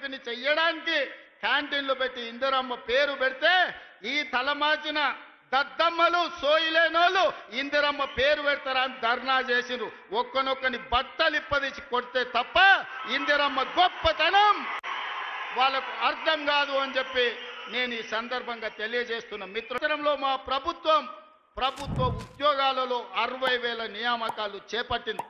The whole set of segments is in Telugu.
టిఫిన్ చెయ్యడానికి క్యాంటీన్లు పెట్టి ఇందిరమ్మ పేరు పెడితే ఈ తలమాచిన దద్దమ్మలు సోయిలేనోళ్ళు ఇందిరమ్మ పేరు పెడతారా అని ధర్నా చేసిరు. ఒక్కనొక్కని బట్టలిప్పదీసి కొడితే తప్ప ఇందిరమ్మ గొప్పతనం వాళ్ళకు అర్థం కాదు అని చెప్పి నేను ఈ సందర్భంగా తెలియజేస్తున్నా. మిత్రంలో మా ప్రభుత్వ ఉద్యోగాలలో 60,000 నియామకాలు చేపట్టింది.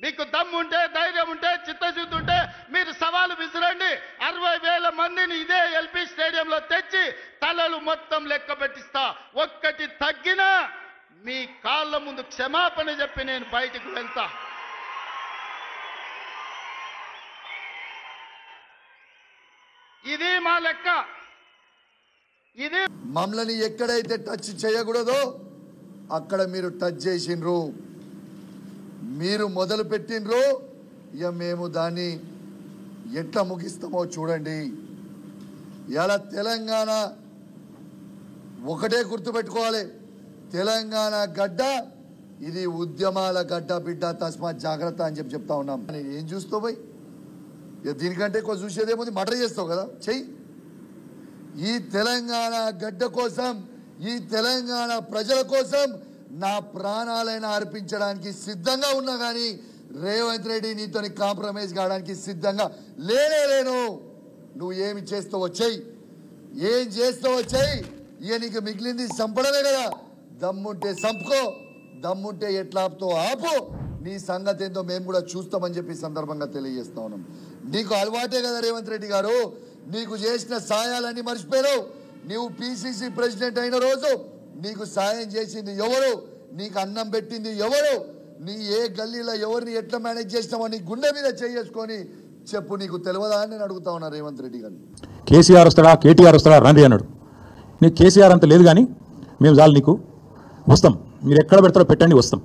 మీకు దమ్ముంటే, ధైర్యం ఉంటే, చిత్తశుద్ధి ఉంటే మీరు సవాలు విసిరండి. 60,000 మందిని ఇదే ఎల్పీ స్టేడియంలో తెచ్చి తలలు మొత్తం లెక్క పెట్టిస్తా. ఒక్కటి తగ్గినా మీ కాళ్ళ ముందు క్షమాపణ చెప్పి నేను బయటికి వెళ్తా. ఇది మా లెక్క. ఇది మమ్మల్ని ఎక్కడైతే టచ్ చేయకూడదో అక్కడ మీరు టచ్ చేసిండ్రు, మీరు మొదలు పెట్టినరు. ఇక మేము దాన్ని ఎట్లా ముగిస్తామో చూడండి. ఇలా తెలంగాణ ఒకటే గుర్తుపెట్టుకోవాలి, తెలంగాణ గడ్డ ఇది ఉద్యమాల గడ్డ బిడ్డ, తస్మాత్ జాగ్రత్త అని చెప్తా ఉన్నాం. ఏం చూస్తావు పోయి? ఇక దీనికంటే ఎక్కువ చూసేదేముంది? మర్డర్ చేస్తావు కదా, చెయ్యి. ఈ తెలంగాణ గడ్డ కోసం, ఈ తెలంగాణ ప్రజల కోసం నా ప్రాణాలైనా అర్పించడానికి సిద్ధంగా ఉన్నా కానీ రేవంత్ రెడ్డి నీతో కాంప్రమైజ్ కావడానికి సిద్ధంగా లేను. నువ్వు ఏమి చేస్తావో చెయ్యి, ఏం చేస్తావో చెయ్యి. ఇక నీకు మిగిలింది చంపడమే కదా. దమ్ముంటే చంపుకో, దమ్ముంటే ఎట్లా ఆపుతో ఆపు. నీ సంగతి ఏందో మేము కూడా చూస్తామని చెప్పి సందర్భంగా తెలియజేస్తా ఉన్నాం. నీకు అలవాటే కదా రేవంత్ రెడ్డి గారు, నీకు చేసిన సాయాలన్నీ మర్చిపోయావు. నీవు పిసిసి ప్రెసిడెంట్ అయిన రోజు నీకు సాయం చేసింది ఎవరు, నీకు అన్నం పెట్టింది ఎవరు, నీ ఏ గల్లీలో ఎవరిని ఎట్లా మేనేజ్ చేసినావో నీ గుండె మీద చేసుకొని చెప్పు. నీకు తెలియదా అని నేను అడుగుతా ఉన్నా రేవంత్ రెడ్డి గారు. కేసీఆర్ వస్తాడా, కేటీఆర్ వస్తాడా రండి అన్నాడు. నీకు కేసీఆర్ అంత లేదు కానీ మేము చాలు నీకు వస్తాం, మీరు ఎక్కడ పెడతారో పెట్టండి వస్తాం.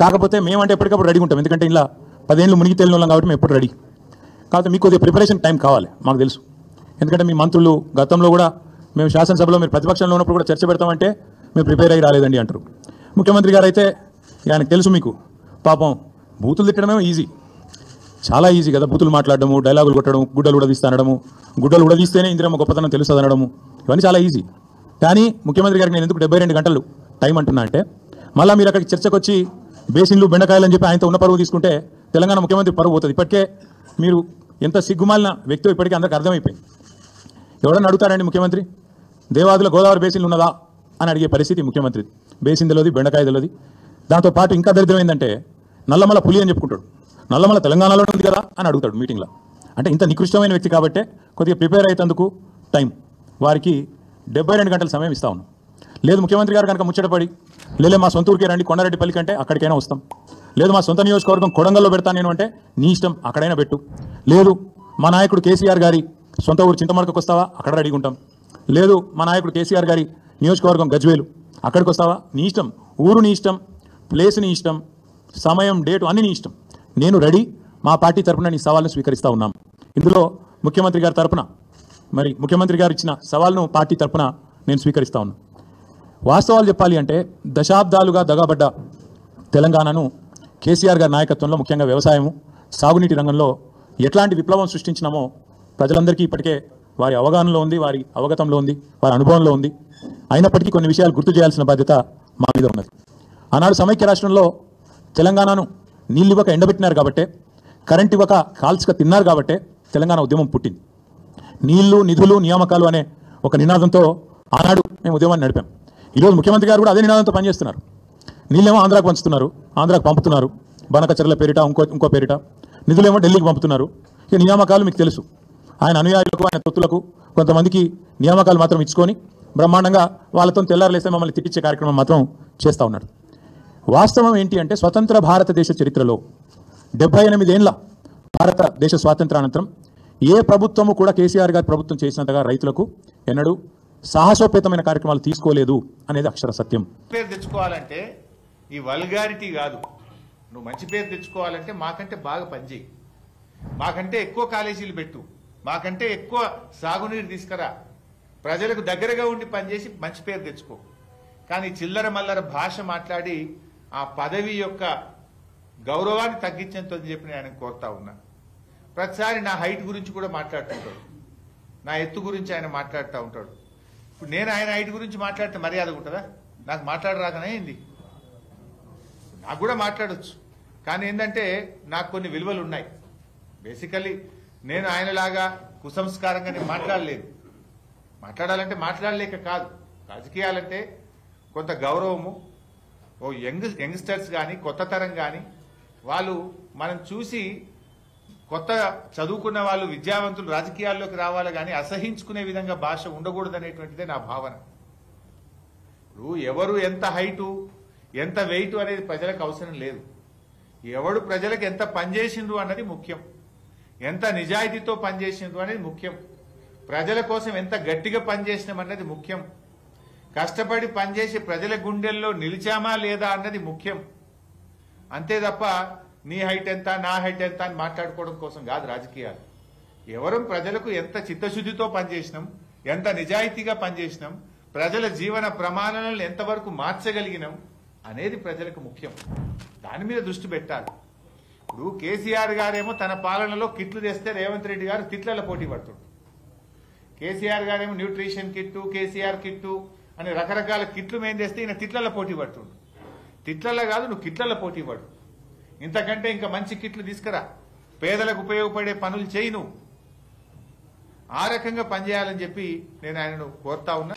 కాకపోతే మేమంటే ఎప్పటికప్పుడు రెడీగా ఉంటాం, ఎందుకంటే ఇలా 10 ఏళ్ళు మునిగి తేలిన వాళ్ళం కాబట్టి మేము ఎప్పుడు రెడీ. కాకపోతే మీకు కొద్దిగా ప్రిపరేషన్ టైం కావాలి మాకు తెలుసు. ఎందుకంటే మీ మంత్రులు గతంలో కూడా మేము శాసనసభలో మీరు ప్రతిపక్షంలో ఉన్నప్పుడు కూడా చర్చ పెడతామంటే మేము ప్రిపేర్ అయ్యి రాలేదండి అంటారు. ముఖ్యమంత్రి గారు అయితే ఆయనకు తెలుసు మీకు పాపం బూతులు తిట్టడమే ఈజీ, చాలా ఈజీ కదా. బూతులు మాట్లాడడము, డైలాగులు కొట్టడం, గుడ్డలు ఉడదీస్తే అనడము, గుడ్డలు ఉడదీస్తేనే ఇందిరమ్మ గొప్పతనం తెలుస్తుంది అనడము, ఇవన్నీ చాలా ఈజీ. కానీ ముఖ్యమంత్రి గారికి నేను ఎందుకు 72 గంటలు టైం అంటున్నా అంటే, మళ్ళీ మీరు అక్కడికి చర్చకు వచ్చి బేసిన్లు బెండకాయలు అని చెప్పి ఆయనతో ఉన్న పరువు తీసుకుంటే తెలంగాణ ముఖ్యమంత్రి పరువు పోతుంది. ఇప్పటికే మీరు ఎంత సిగ్గుమాలిన వ్యక్తి ఇప్పటికీ అందరికి అర్థమైపోయింది. ఎవడన్నా అడుగుతారండి ముఖ్యమంత్రి దేవాదుల గోదావరి బేసిన్లు ఉన్నదా అని అడిగే పరిస్థితి ముఖ్యమంత్రి. బేసిన్ తెలియదు, బెండకాయ తెలియదు. దాంతోపాటు ఇంకా దరిద్రమైందంటే నల్లమల పులి అని చెప్పుకుంటాడు, నల్లమల తెలంగాణలోనే ఉంది కదా అని అడుగుతాడు మీటింగ్లో. అంటే ఇంత నికృష్టమైన వ్యక్తి కాబట్టి కొద్దిగా ప్రిపేర్ అయ్యేందుకు టైం, వారికి 72 గంటల సమయం ఇస్తా ఉన్నాం. లేదు ముఖ్యమంత్రి గారు కనుక ముచ్చటపడి లేలే మా సొంత ఊరికే రండి కొండారెడ్డిపల్లి కంటే అక్కడికైనా వస్తాం, లేదు మా సొంత నియోజకవర్గం కొడంగల్లో పెడతాను నేను అంటే నీ ఇష్టం అక్కడైనా పెట్టు, లేదు మా నాయకుడు కేసీఆర్ గారి సొంత ఊరు చింతమడకకు వస్తావా అక్కడ రెడీగా ఉంటాం, లేదు మా నాయకుడు కేసీఆర్ గారి నియోజకవర్గం గజ్వేలు అక్కడికి వస్తావా నీ ఇష్టం, ఊరు నీ ఇష్టం, ప్లేస్ నీ ఇష్టం, సమయం డేటు అన్ని నీ ఇష్టం, నేను రెడీ. మా పార్టీ తరఫున నీ సవాల్ను స్వీకరిస్తూ ఉన్నాం. ఇందులో ముఖ్యమంత్రి గారి తరఫున మరి ముఖ్యమంత్రి గారు ఇచ్చిన సవాల్ను పార్టీ తరఫున నేను స్వీకరిస్తూ ఉన్నాను. వాస్తవాలు చెప్పాలి అంటే దశాబ్దాలుగా దగాబడ్డ తెలంగాణను కేసీఆర్ గారి నాయకత్వంలో ముఖ్యంగా వ్యవసాయము, సాగునీటి రంగంలో ఎట్లాంటి విప్లవం సృష్టించినామో ప్రజలందరికీ ఇప్పటికే వారి అవగాహనలో ఉంది, వారి అవగతంలో ఉంది, వారి అనుభవంలో ఉంది. అయినప్పటికీ కొన్ని విషయాలు గుర్తు చేయాల్సిన బాధ్యత మా మీద ఉన్నది. ఆనాడు సమైక్య రాష్ట్రంలో తెలంగాణను నీళ్ళు ఇవ్వక ఎండబెట్టినారు కాబట్టే, కరెంట్ ఇవ్వక కాల్చక తిన్నారు కాబట్టే తెలంగాణ ఉద్యమం పుట్టింది. నీళ్లు, నిధులు, నియామకాలు అనే ఒక నినాదంతో ఆనాడు మేము ఉద్యమాన్ని నడిపాం. ఈరోజు ముఖ్యమంత్రి గారు కూడా అదే నినాదంతో పనిచేస్తున్నారు. నీళ్ళేమో ఆంధ్రాకు పంచుతున్నారు, ఆంధ్రాకు పంపుతున్నారు, బనకచర్ల పేరిట ఇంకో పేరిట, నిధులేమో ఢిల్లీకి పంపుతున్నారు. ఇక నియామకాలు మీకు తెలుసు, ఆయన అనుయాయులకు ఆయన తొత్తులకు కొంతమందికి నియామకాలు మాత్రం ఇచ్చుకొని బ్రహ్మాండంగా వాళ్ళతో తెల్లారలేస్తే మమ్మల్ని తిట్టించే కార్యక్రమం మాత్రం చేస్తూ ఉన్నాడు. వాస్తవం ఏంటి అంటే స్వతంత్ర భారతదేశ చరిత్రలో 78 ఏళ్ల భారతదేశ స్వాతంత్రానంతరం ఏ ప్రభుత్వము కూడా కేసీఆర్ గారి ప్రభుత్వం చేసినంతగా రైతులకు ఎన్నడూ సాహసోపేతమైన కార్యక్రమాలు తీసుకోలేదు అనేది అక్షర సత్యం. పేరు తెచ్చుకోవాలంటే ఈ వల్గారిటీ కాదు, నువ్వు మంచి పేరు తెచ్చుకోవాలంటే మాకంటే బాగా పనిచేయి, మాకంటే ఎక్కువ కాలేజీలు పెట్టు, మాకంటే ఎక్కువ సాగునీరు తీసుకురా, ప్రజలకు దగ్గరగా ఉండి పనిచేసి మంచి పేరు తెచ్చుకో. కానీ చిల్లర మల్లర భాష మాట్లాడి ఆ పదవి యొక్క గౌరవాన్ని తగ్గించేంతో చెప్పి నేను కోరుతా ఉన్నా. ప్రతిసారి నా హైట్ గురించి కూడా మాట్లాడుతుంటాడు, నా ఎత్తు గురించి ఆయన మాట్లాడుతూ ఉంటాడు. ఇప్పుడు నేను ఆయన హైట్ గురించి మాట్లాడితే మర్యాద ఉంటుందా? నాకు మాట్లాడరాకనే ఏంది? నాకు కూడా మాట్లాడొచ్చు, కానీ ఏంటంటే నాకు కొన్ని విలువలు ఉన్నాయి. బేసికలీ నేను ఆయనలాగా కుసంస్కారంగా నేను మాట్లాడలేదు. మాట్లాడాలంటే మాట్లాడలేక కాదు, రాజకీయాలంటే కొంత గౌరవము. ఓ యంగ్స్టర్స్ కానీ కొత్త తరం కానీ వాళ్ళు మనం చూసి కొత్త చదువుకున్న వాళ్ళు విద్యావంతులు రాజకీయాల్లోకి రావాలి, కానీ అసహించుకునే విధంగా భాష ఉండకూడదనేటువంటిదే నా భావన. ఇప్పుడు ఎవరు ఎంత హైటు ఎంత వెయిట్ అనేది ప్రజలకు అవసరం లేదు. ఎవడు ప్రజలకు ఎంత పనిచేసిండ్రు అన్నది ముఖ్యం, ఎంత నిజాయితీతో పనిచేసిండ్రు అనేది ముఖ్యం, ప్రజల కోసం ఎంత గట్టిగా పనిచేసినాం అన్నది ముఖ్యం, కష్టపడి పనిచేసి ప్రజల గుండెల్లో నిలిచామా లేదా అన్నది ముఖ్యం. అంతే తప్ప నీ హైట్ ఎంత నా హైట్ ఎంత అని మాట్లాడుకోవడం కోసం కాదు రాజకీయాలు. ఎవరు ప్రజలకు ఎంత చిత్తశుద్ధితో పనిచేసినాం, ఎంత నిజాయితీగా పనిచేసినాం, ప్రజల జీవన ప్రమాణాలను ఎంతవరకు మార్చగలిగినాం అనేది ప్రజలకు ముఖ్యం. దాని మీద దృష్టి పెట్టాలి. ఇప్పుడు కేసీఆర్ గారేమో తన పాలనలో కిట్లు తెస్తే రేవంత్ రెడ్డి గారు తిట్లలో పోటీ పడుతుంటారు. కేసీఆర్ గారేమో న్యూట్రిషన్ కిట్టు, కేసీఆర్ కిట్టు అని రకరకాల కిట్లు మేము తెస్తే ఈయన తిట్లలో పోటీ పడుతుండు. తిట్లలో కాదు, నువ్వు కిట్లలో పోటీ పడు. ఇంతకంటే ఇంకా మంచి కిట్లు తీసుకురా, పేదలకు ఉపయోగపడే పనులు చేయి. నువ్వు ఆ రకంగా పనిచేయాలని చెప్పి నేను ఆయనను కోరుతా ఉన్నా.